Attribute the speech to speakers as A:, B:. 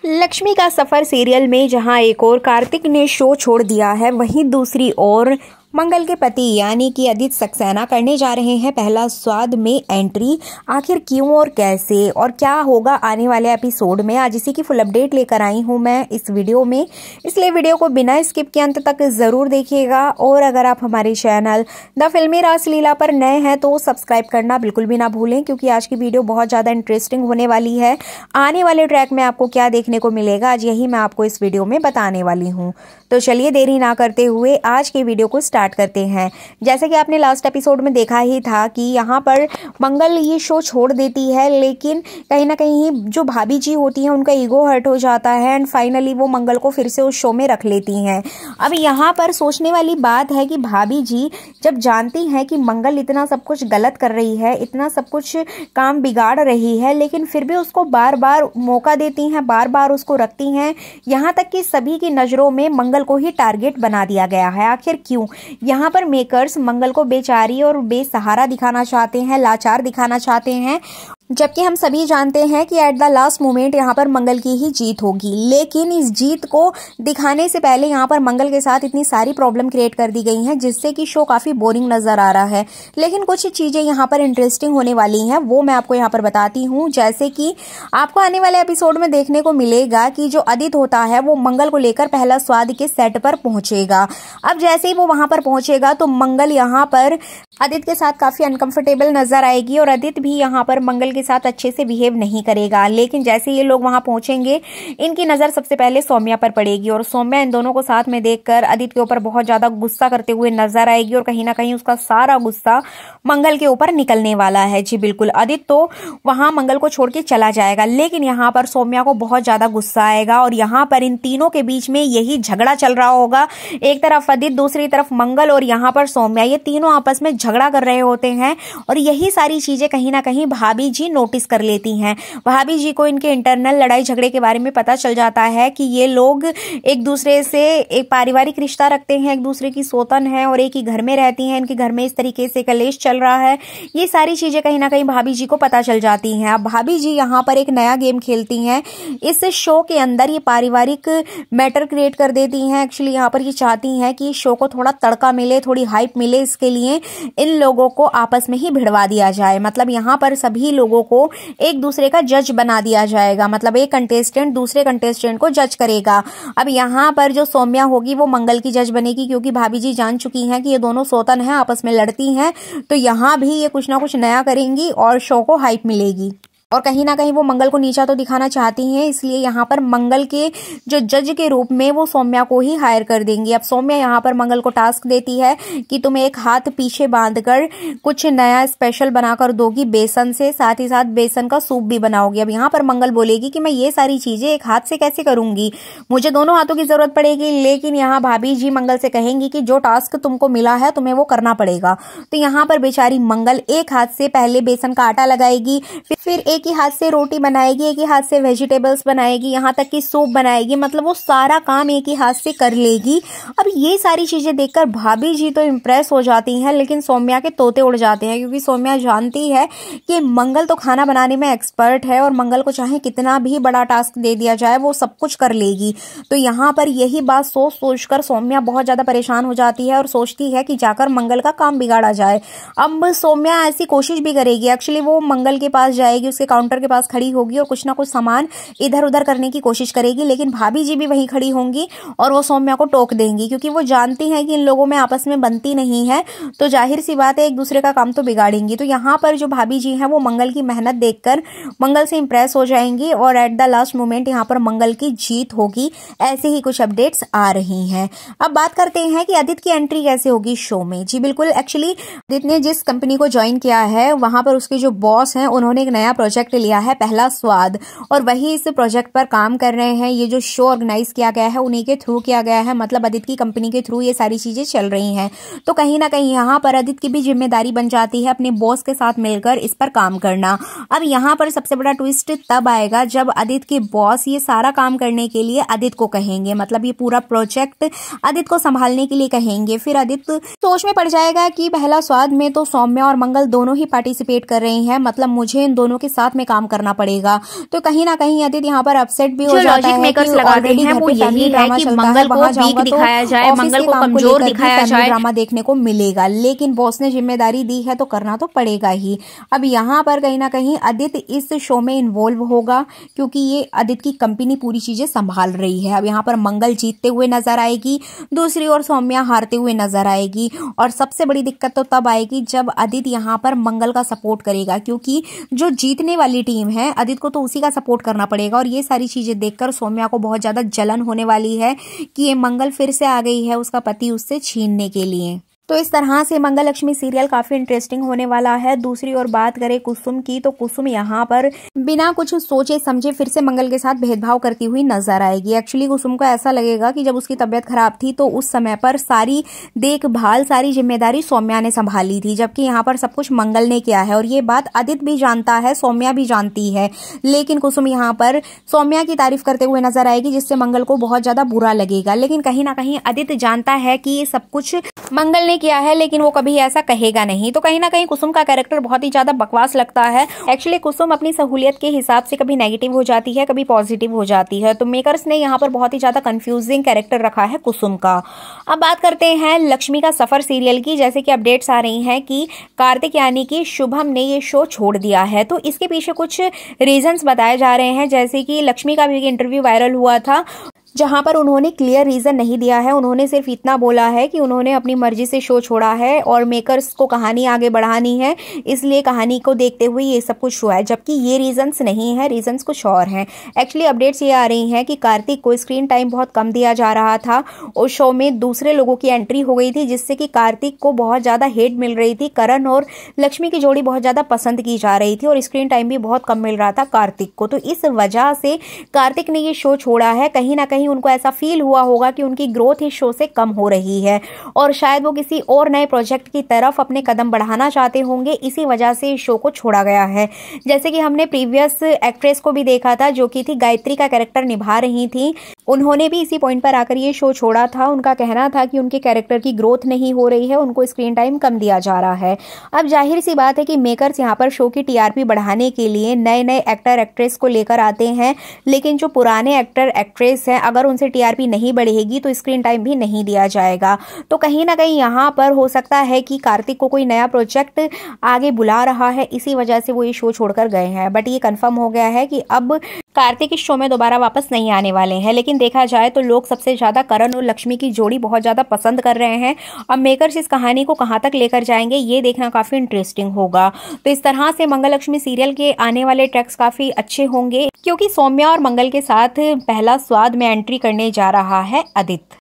A: लक्ष्मी का सफर सीरियल में जहां एक और कार्तिक ने शो छोड़ दिया है, वहीं दूसरी ओर मंगल के पति यानी कि आदित्य सक्सेना करने जा रहे हैं पहला स्वाद में एंट्री। आखिर क्यों और कैसे और क्या होगा आने वाले एपिसोड में, आज इसी की फुल अपडेट लेकर आई हूं मैं इस वीडियो में, इसलिए वीडियो को बिना स्किप के अंत तक जरूर देखिएगा। और अगर आप हमारे चैनल द फिल्मी रासलीला पर नए हैं तो सब्सक्राइब करना बिल्कुल भी ना भूलें, क्योंकि आज की वीडियो बहुत ज़्यादा इंटरेस्टिंग होने वाली है। आने वाले ट्रैक में आपको क्या देखने को मिलेगा, आज यही मैं आपको इस वीडियो में बताने वाली हूँ। तो चलिए देरी ना करते हुए आज के वीडियो को स्टार्ट करते हैं। जैसे कि आपने लास्ट एपिसोड में देखा ही था कि यहाँ पर मंगल ये शो छोड़ देती है, लेकिन कहीं ना कहीं जो भाभी जी होती हैं उनका ईगो हर्ट हो जाता है एंड फाइनली वो मंगल को फिर से उस शो में रख लेती हैं। अब यहाँ पर सोचने वाली बात है कि भाभी जी जब जानती हैं कि मंगल इतना सब कुछ गलत कर रही है, इतना सब कुछ काम बिगाड़ रही है, लेकिन फिर भी उसको बार बार मौका देती हैं, बार बार उसको रखती हैं। यहाँ तक कि सभी की नज़रों में मंगल को ही टारगेट बना दिया गया है। आखिर क्यों? यहाँ पर मेकर्स मंगल को बेचारी और बेसहारा दिखाना चाहते हैं, लाचार दिखाना चाहते हैं, जबकि हम सभी जानते हैं कि एट द लास्ट मोमेंट यहाँ पर मंगल की ही जीत होगी। लेकिन इस जीत को दिखाने से पहले यहाँ पर मंगल के साथ इतनी सारी प्रॉब्लम क्रिएट कर दी गई हैं, जिससे कि शो काफी बोरिंग नजर आ रहा है। लेकिन कुछ चीजें यहाँ पर इंटरेस्टिंग होने वाली हैं, वो मैं आपको यहाँ पर बताती हूँ। जैसे कि आपको आने वाले एपिसोड में देखने को मिलेगा कि जो आदित्य होता है वो मंगल को लेकर पहला स्वाद के सेट पर पहुंचेगा। अब जैसे ही वो वहां पर पहुंचेगा तो मंगल यहाँ पर आदित्य के साथ काफी अनकंफर्टेबल नजर आएगी और आदित्य भी यहाँ पर मंगल के साथ अच्छे से बिहेव नहीं करेगा। लेकिन जैसे ये लोग वहां पहुंचेंगे, इनकी नजर सबसे पहले सौम्या पर पड़ेगी और सौम्या इन दोनों को साथ में देखकर आदित्य के ऊपर बहुत ज्यादा गुस्सा करते हुए नजर आएगी और कहीं ना कहीं उसका सारा गुस्सा मंगल के ऊपर निकलने वाला है। जी बिल्कुल, आदित्य तो वहां मंगल को छोड़ के चला जाएगा, लेकिन यहाँ पर सौम्या को बहुत ज्यादा गुस्सा आएगा और यहाँ पर इन तीनों के बीच में यही झगड़ा चल रहा होगा। एक तरफ आदित्य, दूसरी तरफ मंगल और यहाँ पर सौम्या, ये तीनों आपस में झगड़ा कर रहे होते हैं और यही सारी चीजें कहीं ना कहीं भाभी जी नोटिस कर लेती हैं। भाभी जी को इनके इंटरनल लड़ाई झगड़े के बारे में पता चल जाता है कि ये लोग एक दूसरे से एक पारिवारिक रिश्ता रखते हैं, एक दूसरे की सौतन है और एक ही घर में रहती हैं, इनके घर में इस तरीके से कलेश चल रहा है। ये सारी चीजें कहीं ना कहीं भाभी जी को पता चल जाती हैं। अब भाभी जी यहाँ पर एक नया गेम खेलती हैं, इस शो के अंदर ये पारिवारिक मैटर क्रिएट कर देती हैं। एक्चुअली यहाँ पर ये चाहती हैं कि शो को थोड़ा तड़का मिले, थोड़ी हाइप मिले, इसके लिए इन लोगों को आपस में ही भिड़वा दिया जाए। मतलब यहाँ पर सभी लोगों को एक दूसरे का जज बना दिया जाएगा, मतलब एक कंटेस्टेंट दूसरे कंटेस्टेंट को जज करेगा। अब यहाँ पर जो सौम्या होगी वो मंगल की जज बनेगी, क्योंकि भाभी जी जान चुकी हैं कि ये दोनों सौतन हैं, आपस में लड़ती हैं, तो यहाँ भी ये कुछ ना कुछ नया करेंगी और शो को हाइप मिलेगी। और कहीं ना कहीं वो मंगल को नीचा तो दिखाना चाहती हैं, इसलिए यहाँ पर मंगल के जो जज के रूप में वो सौम्या को ही हायर कर देंगी। अब सौम्या यहाँ पर मंगल को टास्क देती है कि तुम एक हाथ पीछे बांधकर कुछ नया स्पेशल बनाकर दोगी बेसन से, साथ ही साथ बेसन का सूप भी बनाओगी। अब यहाँ पर मंगल बोलेगी कि मैं ये सारी चीजें एक हाथ से कैसे करूंगी, मुझे दोनों हाथों की जरूरत पड़ेगी। लेकिन यहाँ भाभी जी मंगल से कहेंगी कि जो टास्क तुमको मिला है तुम्हें वो करना पड़ेगा। तो यहाँ पर बेचारी मंगल एक हाथ से पहले बेसन का आटा लगाएगी, फिर एक ही हाथ से रोटी बनाएगी, एक ही हाथ से वेजिटेबल्स बनाएगी, यहाँ तक कि सूप बनाएगी, मतलब वो सारा काम एक ही हाथ से कर लेगी। अब ये सारी चीजें देखकर भाभी जी तो इम्प्रेस हो जाती हैं, लेकिन सौम्या के तोते उड़ जाते हैं, क्योंकि सौम्या जानती है कि मंगल तो खाना बनाने में एक्सपर्ट है और मंगल को चाहे कितना भी बड़ा टास्क दे दिया जाए वो सब कुछ कर लेगी। तो यहाँ पर यही बात सोच सोचकर सौम्या बहुत ज्यादा परेशान हो जाती है और सोचती है कि जाकर मंगल का काम बिगाड़ा जाए। अब सौम्या ऐसी कोशिश भी करेगी, एक्चुअली वो मंगल के पास जाएगी, उसके काउंटर के पास खड़ी होगी और कुछ ना कुछ सामान इधर उधर करने की कोशिश करेगी, लेकिन भाभी जी भी वहीं खड़ी होंगी और वो सौम्या को टोक देंगी, क्योंकि वो जानती हैं कि इन लोगों में आपस में बनती नहीं है, तो जाहिर सी बात है एक दूसरे का काम तो बिगाड़ेंगी। तो यहाँ पर जो भाभी जी हैं वो मंगल की मेहनत देखकर मंगल से इंप्रेस हो जाएंगी और एट द लास्ट मोमेंट यहाँ पर मंगल की जीत होगी। ऐसे ही कुछ अपडेट्स आ रही हैं। अब बात करते हैं कि आदित्य की एंट्री कैसे होगी शो में। जी बिल्कुल, एक्चुअली आदित्य ने जिस कंपनी को ज्वाइन किया है वहां पर उसके जो बॉस हैं उन्होंने एक नया प्रोजेक्ट लिया है, पहला स्वाद, और वही इस प्रोजेक्ट पर काम कर रहे हैं। ये जो शो ऑर्गेनाइज किया गया है उन्हीं के थ्रू किया गया है, मतलब आदित्य की कंपनी के थ्रू ये सारी चीजें चल रही हैं। तो कहीं ना कहीं यहाँ पर आदित्य की भी जिम्मेदारी बन जाती है अपने बॉस के साथ मिलकर इस पर काम करना। अब यहाँ पर सबसे बड़ा ट्विस्ट तब आएगा जब आदित्य के बॉस ये सारा काम करने के लिए आदित्य को कहेंगे, मतलब ये पूरा प्रोजेक्ट आदित्य को संभालने के लिए कहेंगे। फिर आदित्य सोच में पड़ जाएगा कि पहला स्वाद में तो सौम्या और मंगल दोनों ही पार्टिसिपेट कर रहे हैं, मतलब मुझे इन दोनों के साथ साथ में काम करना पड़ेगा। तो कहीं ना कहीं आदित्य यहाँ पर अपसेट भी हो जाता है
B: मेकर्स लगाते हैं वो यही है कि मंगल को वीक दिखाया जाए, मंगल को कमजोर दिखाया जाए,
A: ड्रामा देखने को मिलेगा। लेकिन बॉस ने जिम्मेदारी दी है तो करना तो पड़ेगा ही। अब यहाँ पर कहीं ना कहीं आदित्य इस शो में इन्वॉल्व होगा क्योंकि ये आदित्य की कंपनी पूरी चीजें संभाल रही है। अब यहाँ पर मंगल जीतते हुए नजर आएगी, दूसरी ओर सौम्या हारते हुए नजर आएगी। और सबसे बड़ी दिक्कत तो तब आएगी जब आदित्य यहाँ पर मंगल का सपोर्ट करेगा, क्योंकि जो जीतने वाली टीम है आदित्य को तो उसी का सपोर्ट करना पड़ेगा। और ये सारी चीजें देखकर सौम्या को बहुत ज्यादा जलन होने वाली है कि ये मंगल फिर से आ गई है उसका पति उससे छीनने के लिए। तो इस तरह से मंगल लक्ष्मी सीरियल काफी इंटरेस्टिंग होने वाला है। दूसरी ओर बात करें कुसुम की, तो कुसुम यहाँ पर बिना कुछ सोचे समझे फिर से मंगल के साथ भेदभाव करती हुई नजर आएगी। एक्चुअली कुसुम को ऐसा लगेगा कि जब उसकी तबीयत खराब थी तो उस समय पर सारी देखभाल सारी जिम्मेदारी सौम्या ने संभाली थी, जबकि यहाँ पर सब कुछ मंगल ने किया है। और ये बात आदित्य भी जानता है, सौम्या भी जानती है, लेकिन कुसुम यहाँ पर सौम्या की तारीफ करते हुए नजर आएगी जिससे मंगल को बहुत ज्यादा बुरा लगेगा। लेकिन कहीं ना कहीं आदित्य जानता है कि ये सब कुछ मंगल ने किया है, लेकिन वो कभी ऐसा कहेगा नहीं। तो कहीं ना कहीं कुसुम का कैरेक्टर बहुत ही ज्यादा बकवास लगता है। एक्चुअली कुसुम अपनी सहूलियत के हिसाब से कभी नेगेटिव हो जाती है, कभी पॉजिटिव हो जाती है। तो मेकर्स ने यहाँ पर बहुत ही ज्यादा कंफ्यूजिंग कैरेक्टर रखा है कुसुम का। अब बात करते हैं लक्ष्मी का सफर सीरियल की। जैसे कि अपडेट्स आ रही हैं कि कार्तिक यानी कि शुभम ने ये शो छोड़ दिया है। तो इसके पीछे कुछ रीजंस बताए जा रहे हैं। जैसे कि लक्ष्मी का भी इंटरव्यू वायरल हुआ था जहां पर उन्होंने क्लियर रीजन नहीं दिया है। उन्होंने सिर्फ इतना बोला है कि उन्होंने अपनी मर्जी से शो छोड़ा है और मेकर्स को कहानी आगे बढ़ानी है, इसलिए कहानी को देखते हुए ये सब कुछ हुआ है, जबकि ये रीजंस नहीं है, रीजंस कुछ और हैं। एक्चुअली अपडेट्स ये आ रही हैं कि कार्तिक को स्क्रीन टाइम बहुत कम दिया जा रहा था और शो में दूसरे लोगों की एंट्री हो गई थी, जिससे कि कार्तिक को बहुत ज्यादा हेट मिल रही थी। करण और लक्ष्मी की जोड़ी बहुत ज्यादा पसंद की जा रही थी और स्क्रीन टाइम भी बहुत कम मिल रहा था कार्तिक को। तो इस वजह से कार्तिक ने ये शो छोड़ा है। कहीं ना कहीं उनको ऐसा फील हुआ होगा कि उनकी ग्रोथ इस शो से कम हो रही है और शायद वो किसी और नए प्रोजेक्ट की तरफ अपने कदम बढ़ाना चाहते होंगे, इसी वजह से इस शो को छोड़ा गया है। जैसे कि हमने प्रीवियस एक्ट्रेस को भी देखा था जो कि थी गायत्री का कैरेक्टर निभा रही थी, उन्होंने भी इसी पॉइंट पर आकर ये शो छोड़ा था। उनका कहना था कि उनके कैरेक्टर की ग्रोथ नहीं हो रही है, उनको स्क्रीन टाइम कम दिया जा रहा है। अब जाहिर सी बात है कि मेकर्स यहाँ पर शो की टीआरपी बढ़ाने के लिए नए नए एक्टर एक्ट्रेस को लेकर आते हैं, लेकिन जो पुराने एक्टर एक्ट्रेस हैं अगर उनसे टीआरपी नहीं बढ़ेगी तो स्क्रीन टाइम भी नहीं दिया जाएगा। तो कहीं ना कहीं यहाँ पर हो सकता है कि कार्तिक को कोई नया प्रोजेक्ट आगे बुला रहा है, इसी वजह से वो ये शो छोड़कर गए हैं। बट ये कंफर्म हो गया है कि अब कार्तिक इस शो में दोबारा वापस नहीं आने वाले हैं। लेकिन देखा जाए तो लोग सबसे ज्यादा करण और लक्ष्मी की जोड़ी बहुत ज्यादा पसंद कर रहे हैं। अब मेकर्स इस कहानी को कहां तक लेकर जाएंगे ये देखना काफी इंटरेस्टिंग होगा। तो इस तरह से मंगल लक्ष्मी सीरियल के आने वाले ट्रैक्स काफी अच्छे होंगे, क्योंकि सौम्या और मंगल के साथ पहला स्वाद में एंट्री करने जा रहा है आदित्य।